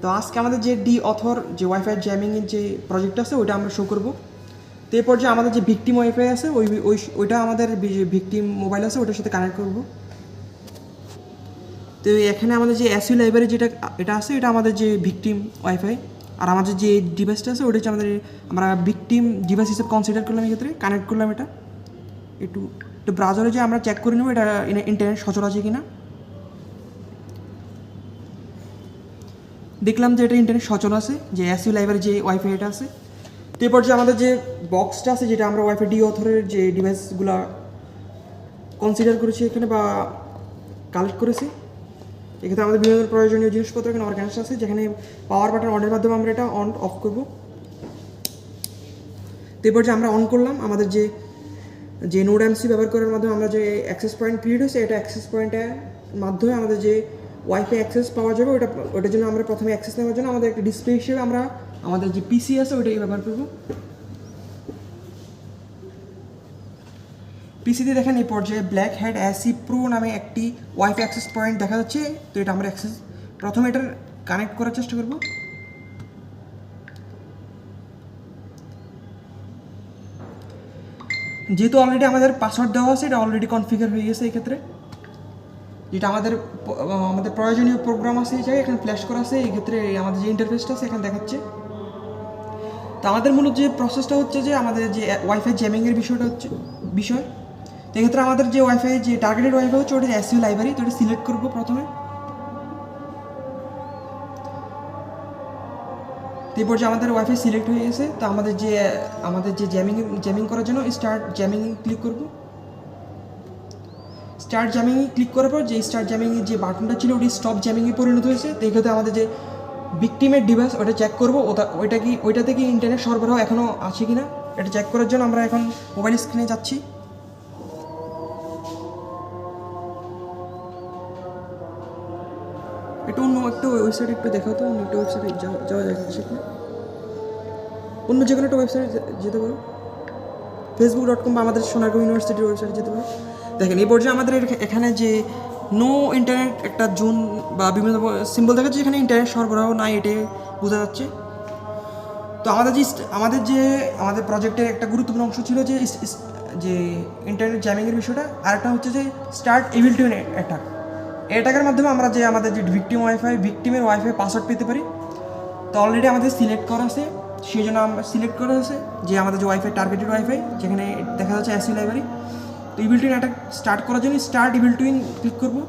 তো আজকে আমাদের যে ডি অথর যে ওয়াইফাই জ্যামিংয়ের যে প্রজেক্ট আছে ওইটা আমরা শো করবো। তো এরপর যে আমাদের যে ভিকটিম ওয়াইফাই আছে ওইটা আমাদের ভিকটিম মোবাইল আছে ওটার সাথে কানেক্ট করবো। তো এখানে আমাদের যে এসইউ লাইব্রেরি যেটা এটা আছে এটা আমাদের যে ভিকটিম ওয়াইফাই, আর আমাদের যে ডিভাইসটা আছে ওটা হচ্ছে আমরা ভিকটিম ডিভাইস হিসেবে কনসিডার করলাম, এক্ষেত্রে কানেক্ট করলাম এটা। একটু ব্রাউজারে যে আমরা চেক করে নেবো এটা ইন্টারনেট সচল আছে কিনা। দেখলাম যে এটা ইন্টারনেট সচল আছে, যে এসইউ লাইব্রেরি যে ওয়াইফাই এটা আছে। তো এরপর যে আমাদের যে বক্সটা আছে যেটা আমরা ওয়াইফাই ডি অথরের যে ডিভাইসগুলো কনসিডার করেছি এখানে বা কালেক্ট করেছি, এক্ষেত্রে আমাদের বিভিন্ন প্রয়োজনীয় জিনিসপত্র এখানে অর্গানাইজ আছে, যেখানে পাওয়ার বাটন অনের মাধ্যমে আমরা এটা অন অফ করবো। তো এরপর যে আমরা অন করলাম, আমাদের যে নোড এমসি ব্যবহার করার মাধ্যমে আমরা যে অ্যাক্সেস পয়েন্ট ক্রিয়েট হয়েছে, এটা অ্যাক্সেস পয়েন্টের মাধ্যমে আমাদের যে ওয়াইফাই অ্যাক্সেস পাওয়া যাবে ওটার জন্য আমরা প্রথমে অ্যাক্সেস নেওয়ার জন্য আমাদের একটা ডিসপ্লে হিসেবে আমরা আমাদের যে পিসি আছে ওইটাই ব্যবহার করবো। পিসিতে দেখেন এই পর্যায়ে ব্ল্যাক হেড অ্যাসি প্রো নামে একটি ওয়াইফাই অ্যাক্সেস পয়েন্ট দেখা যাচ্ছে। তো এটা আমরা প্রথমে এটার কানেক্ট করার চেষ্টা করব। যেহেতু অলরেডি আমাদের পাসওয়ার্ড দেওয়া আছে, এটা অলরেডি কনফিগার হয়ে গেছে। এক্ষেত্রে যেটা আমাদের প্রয়োজনীয় প্রোগ্রাম আছে এই জায়গায় এখানে ফ্ল্যাশ করা আছে, এই ক্ষেত্রে আমাদের যে ইন্টারফেসটা আছে এখানে দেখাচ্ছে। তো আমাদের মূলত যে প্রসেসটা হচ্ছে যে আমাদের যে ওয়াইফাই জ্যামিংয়ের বিষয়। তো এক্ষেত্রে আমাদের যে ওয়াইফাই যে টার্গেটেড ওয়াইফাই হচ্ছে ওটা এসইউ লাইব্রেরি, তো এটা সিলেক্ট করবো প্রথমে। এরপর যে আমাদের ওয়াইফাই সিলেক্ট হয়ে গেছে, তো আমাদের যে জ্যামিং করার জন্য স্টার্ট জ্যামিং ক্লিক করব। স্টার্ট জ্যামিং ক্লিক করার পর যে স্টার্ট জ্যামিংয়ের যে বাটনটা ছিল ওটি স্টপ জ্যামিংয়ে পরিণত হয়েছে। তো এক্ষেত্রে আমাদের যে ভিকটিমের ডিভাইস ওটা চেক করবো ওইটাতে কি ইন্টারনেট সরবরাহ এখনও আছে কি না, এটা চেক করার জন্য আমরা এখন মোবাইল স্ক্রিনে যাচ্ছি। অন্য একটা ওয়েবসাইট একটু দেখাও তো, অন্য একটা ওয়েবসাইটে যাওয়া যায় সেখানে, অন্য যে কোনো একটা ওয়েবসাইটে যেতে পারো, facebook.com বা আমাদের সোনারগাঁও ইউনিভার্সিটির ওয়েবসাইটে যেতে পারো। দেখেন এই পর্যায়ে আমাদের এখানে যে নো ইন্টারনেট একটা জোন বা বিভিন্ন সিম্বল দেখাচ্ছে, যেখানে ইন্টারনেট সরবরাহ নাই এটাই বোঝা যাচ্ছে। তো আমাদের প্রজেক্টের একটা গুরুত্বপূর্ণ অংশ ছিল যে ইন্টারনেট জ্যামিংয়ের বিষয়টা, আর একটা হচ্ছে যে স্টার্ট ইভিল টু অ্যাটাক। অ্যাটাকের মাধ্যমে আমরা আমাদের যে ভিকটিমের ওয়াইফাই পাসওয়ার্ড পেতে পারি। তো অলরেডি আমাদের সিলেক্ট করা আছে, সেই জন্য আমরা সিলেক্ট করা আছে যে আমাদের যে ওয়াইফাই টার্গেটেড ওয়াইফাই, যেখানে দেখা যাচ্ছে এসইউ লাইব্রেরি। তো ইভিল টু অ্যাটাক স্টার্ট করার জন্য স্টার্ট ইভিল টুইন ক্লিক করবো।